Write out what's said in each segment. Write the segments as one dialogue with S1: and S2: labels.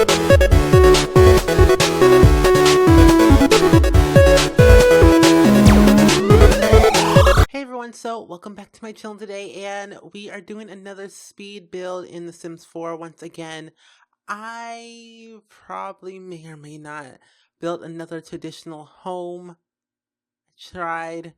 S1: Hey everyone, so welcome back to my channel today, and we are doing another speed build in The Sims 4 once again. I probably may or may not build another traditional home. I tried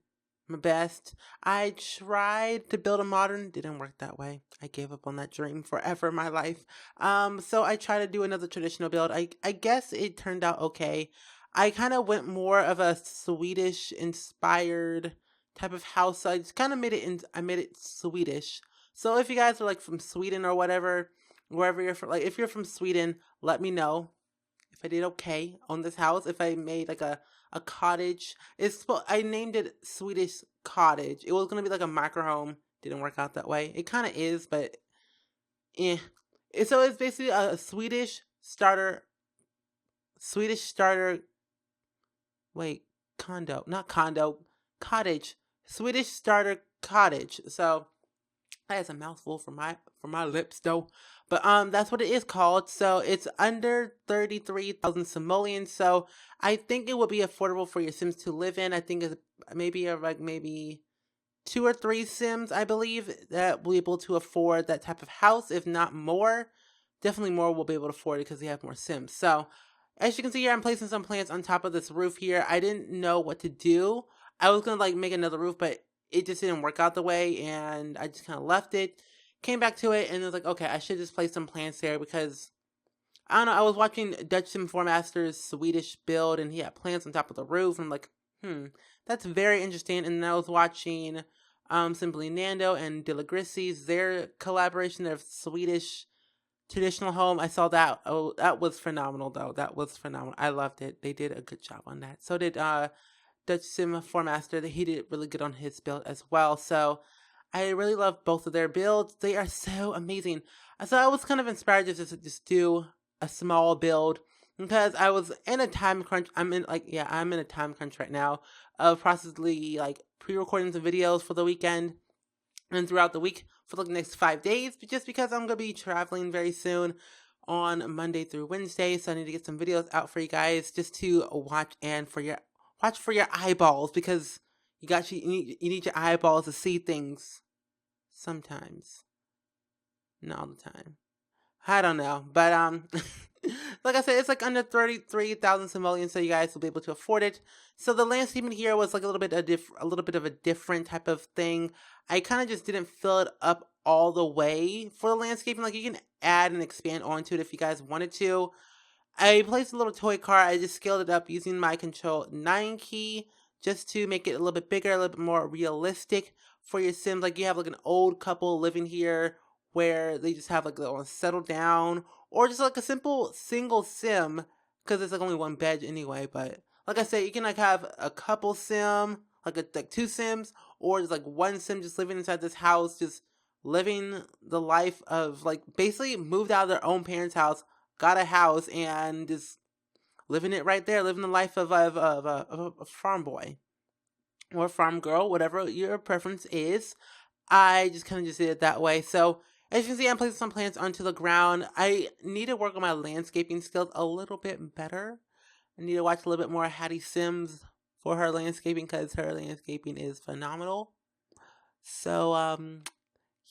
S1: my best. I tried to build a modern, didn't work that way. I gave up on that dream forever in my life. So I tried to do another traditional build. I guess it turned out okay. I kind of went more of a Swedish inspired type of house. So I just kind of made it I made it Swedish. So if you guys are like from Sweden or whatever, wherever you're from, like if you're from Sweden, let me know if I did okay on this house. If I made like a cottage. I named it Swedish Cottage. It was gonna be like a micro home. Didn't work out that way. It kind of is, but eh. So it's basically a Swedish starter. Wait, condo, not condo, cottage. Swedish starter cottage. So that is a mouthful for my lips though. But that's what it is called. So it's under 33,000 simoleons. So I think it would be affordable for your Sims to live in. I think it's maybe 2 or 3 Sims, I believe, that will be able to afford that type of house, if not more. Definitely more will be able to afford it because they have more Sims. So as you can see here, I'm placing some plants on top of this roof here. I didn't know what to do. I was gonna like make another roof, but it just didn't work out the way, and I just kind of left it. Came back to it, and it was like, okay, I should just place some plants there because, I don't know, I was watching Dutch Sim 4 Master's Swedish build, and he had plants on top of the roof, and I'm like, that's very interesting. And then I was watching Simply Nando and De La Grissie's, their collaboration of Swedish traditional home. I saw that. Oh, that was phenomenal, though. That was phenomenal. I loved it. They did a good job on that. So did Dutch Sim 4 Master. He did really good on his build as well. So I really love both of their builds. They are so amazing. So I was kind of inspired just to just do a small build because I was in a time crunch. I'm in a time crunch right now of possibly like pre-recording some videos for the weekend and throughout the week for the next 5 days, just because I'm going to be traveling very soon on Monday through Wednesday. So I need to get some videos out for you guys just to watch and for your eyeballs, because you need your eyeballs to see things sometimes. Not all the time. I don't know, but like I said, it's like under 33,000 simoleons, so you guys will be able to afford it. So the landscaping here was like a little bit of a different type of thing. I kind of just didn't fill it up all the way for the landscaping. Like you can add and expand onto it if you guys wanted to. I placed a little toy car. I just scaled it up using my Control 9 key just to make it a little bit bigger, a little bit more realistic for your Sims. Like you have like an old couple living here where they just have like they want to settle down, or just like a simple single Sim because it's like only one bed anyway. But like I said, you can like have a couple Sim, like 2 Sims, or just like one Sim just living inside this house, just living the life of like basically moved out of their own parents' house, got a house, and just living it right there, living the life of a farm boy or farm girl, whatever your preference is. I just kind of just did it that way. So as you can see, I'm placing some plants onto the ground. I need to work on my landscaping skills a little bit better. I need to watch a little bit more Hattie Sims for her landscaping because her landscaping is phenomenal. So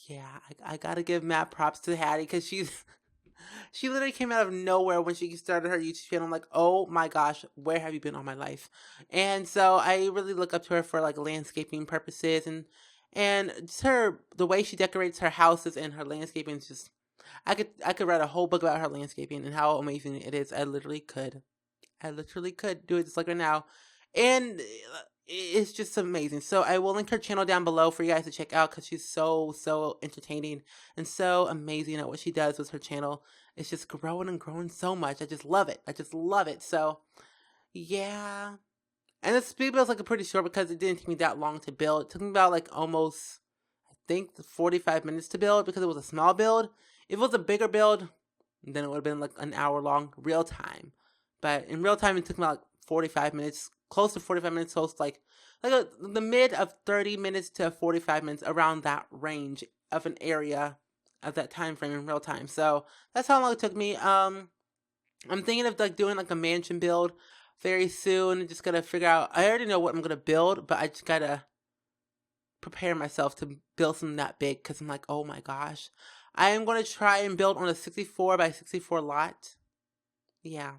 S1: yeah, I gotta give mad props to Hattie because she literally came out of nowhere when she started her YouTube channel. I'm like, oh my gosh, where have you been all my life? And so I really look up to her for like landscaping purposes, and just the way she decorates her houses and her landscaping is just, I could write a whole book about her landscaping and how amazing it is. I literally could do it just like right now. And it's just amazing. So I will link her channel down below for you guys to check out because she's so entertaining and so amazing at what she does with her channel. It's just growing and growing so much. I just love it. So yeah. And this speed build is like pretty short because it didn't take me that long to build. It took me about like almost, I think, 45 minutes to build because it was a small build. If it was a bigger build, then it would have been like an hour long real time. But in real time, it took me like 45 minutes, close to 45 minutes, close to like the mid of 30 minutes to 45 minutes, around that range of an area of that time frame in real time. So that's how long it took me. I'm thinking of like doing like a mansion build very soon. Just gotta figure out. I already know what I'm gonna build, but I just gotta prepare myself to build something that big because I'm like, oh my gosh, I am gonna try and build on a 64 by 64 lot. Yeah,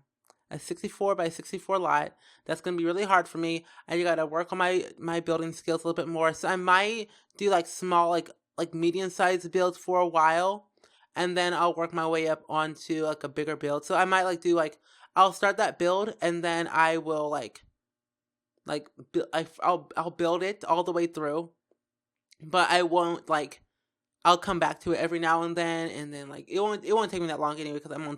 S1: a 64 by 64 lot. That's gonna be really hard for me. I gotta work on my building skills a little bit more. So I might do like small, like medium sized builds for a while, and then I'll work my way up onto like a bigger build. So I might like do like I'll start that build and then I will I'll build it all the way through, but I won't like I'll come back to it every now and then like it won't take me that long anyway because I'm on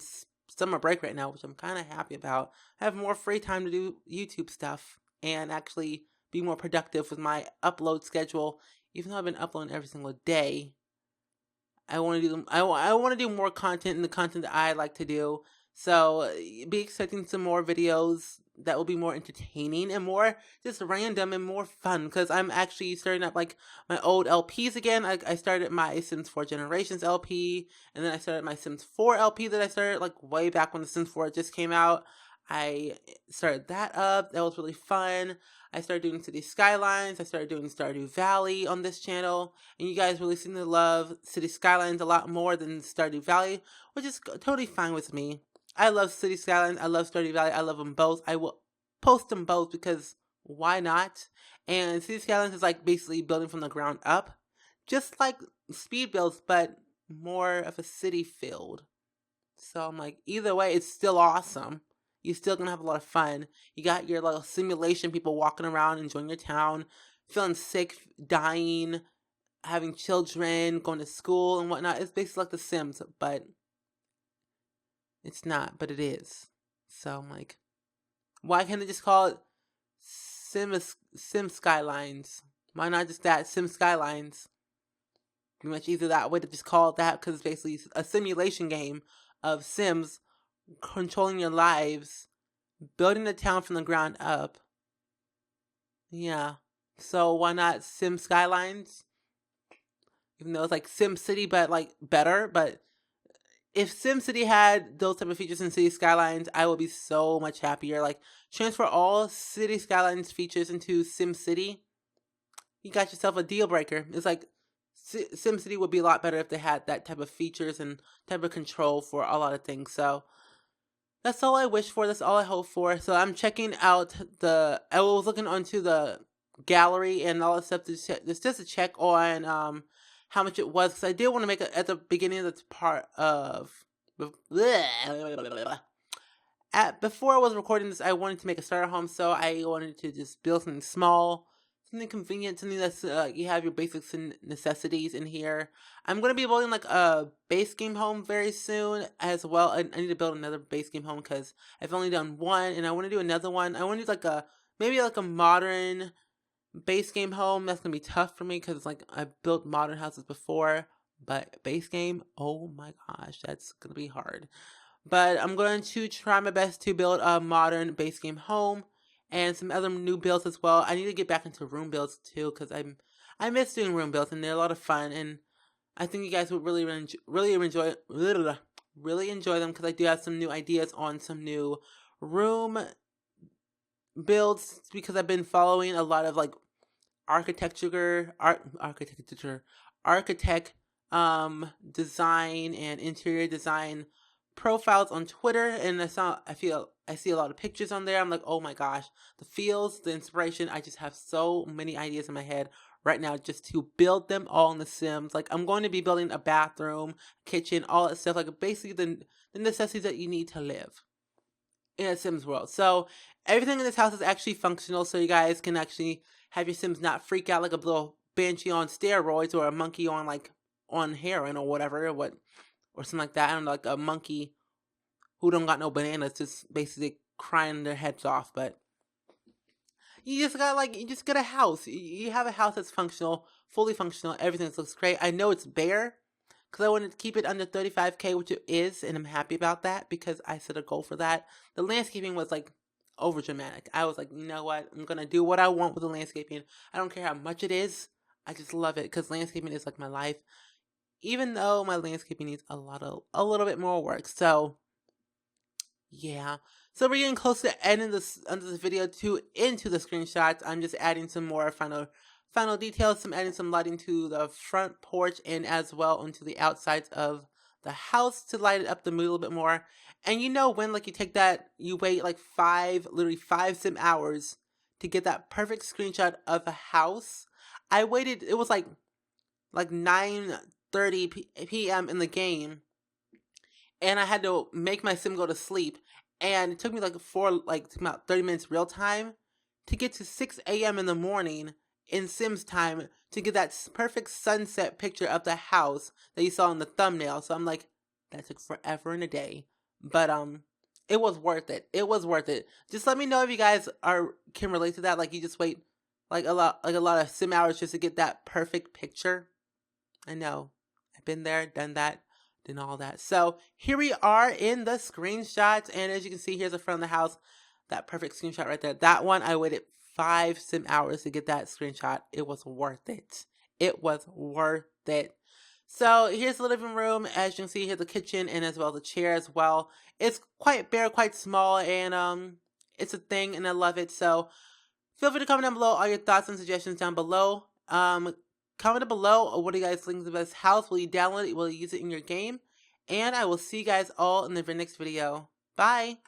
S1: summer break right now, which I'm kind of happy about. I have more free time to do YouTube stuff and actually be more productive with my upload schedule. Even though I've been uploading every single day, I want to do I want to do more content and the content that I like to do. So be expecting some more videos that will be more entertaining and more just random and more fun because I'm actually starting up like my old LPs again. I started my Sims 4 Generations LP and then I started my Sims 4 LP that I started like way back when the Sims 4 just came out. I started that up. That was really fun. I started doing City Skylines. I started doing Stardew Valley on this channel. And you guys really seem to love City Skylines a lot more than Stardew Valley, which is totally fine with me. I love City Skylines. I love Stardew Valley. I love them both. I will post them both because why not? And City Skylines is like basically building from the ground up. Just like speed builds, but more of a city field. So I'm like, either way, it's still awesome. You're still gonna have a lot of fun. You got your little simulation people walking around, enjoying your town, feeling sick, dying, having children, going to school and whatnot. It's basically like The Sims, but it's not, but it is. So I'm like, why can't they just call it Sim Skylines? Why not just that, Sim Skylines? Pretty much either that way to just call it that because it's basically a simulation game of Sims controlling your lives, building the town from the ground up. Yeah. So why not Sim Skylines? Even though it's like Sim City, but like better. But if Sim City had those type of features in City Skylines, I would be so much happier. Like transfer all City Skylines features into Sim City. You got yourself a deal breaker. It's like Sim City would be a lot better if they had that type of features and type of control for a lot of things. So that's all I wish for. That's all I hope for. So I'm checking out I was looking onto the gallery and all that stuff just to check on how much it was because I did want to make it at the beginning of the part of before I was recording this. I wanted to make a starter home, so I wanted to just build something small, something convenient, something that's you have your basic necessities in here. I'm going to be building like a base game home very soon as well. I need to build another base game home because I've only done one and I want to do another one. I want to do like maybe like a modern base game home. That's going to be tough for me because like I've built modern houses before, but base game, oh my gosh, that's going to be hard. But I'm going to try my best to build a modern base game home and some other new builds as well. I need to get back into room builds too because I miss doing room builds and they're a lot of fun and I think you guys would really enjoy them because I do have some new ideas on some new room builds because I've been following a lot of like architect design and interior design profiles on Twitter, and I see a lot of pictures on there. I'm like, oh my gosh, the feels, the inspiration. I just have so many ideas in my head right now just to build them all in The Sims. Like I'm going to be building a bathroom, kitchen, all that stuff. Like basically the necessities that you need to live in a Sims world. So everything in this house is actually functional, so you guys can actually have your Sims not freak out like a little banshee on steroids or a monkey on heroin or whatever, or something like that. I don't know, like a monkey who don't got no bananas, just basically crying their heads off. But you just got a house. You have a house that's functional, fully functional. Everything looks great. I know it's bare because I wanted to keep it under 35K, which it is, and I'm happy about that because I set a goal for that. The landscaping was like over dramatic. I was like, you know what? I'm gonna do what I want with the landscaping. I don't care how much it is. I just love it because landscaping is like my life. Even though my landscaping needs a little bit more work. So Yeah. So we're getting close to ending this under this video too into the screenshots. I'm just adding some more final details. I'm adding some lighting to the front porch and as well onto the outsides of the house to light it up the mood a little bit more. And you know when like you take that, you wait like literally 5 sim hours to get that perfect screenshot of a house. I waited. It was like 9:30 p.m. in the game, and I had to make my sim go to sleep. And it took me about 30 minutes real time to get to 6 a.m. in the morning in Sims time to get that perfect sunset picture of the house that you saw in the thumbnail. So I'm like, that took forever and a day. But it was worth it. It was worth it. Just let me know if you guys can relate to that. Like you just wait like a lot of sim hours just to get that perfect picture. I know. I've been there, done that, done all that. So here we are in the screenshots, and as you can see, here's the front of the house. That perfect screenshot right there. That one, I waited 5 sim hours to get that screenshot. It was worth it. It was worth it. So here's the living room. As you can see, here's the kitchen and as well the chair as well. It's quite bare, quite small, and it's a thing, and I love it. So feel free to comment down below all your thoughts and suggestions down below. Comment below what do you guys think of this house. Will you download it? Will you use it in your game? And I will see you guys all in the next video. Bye!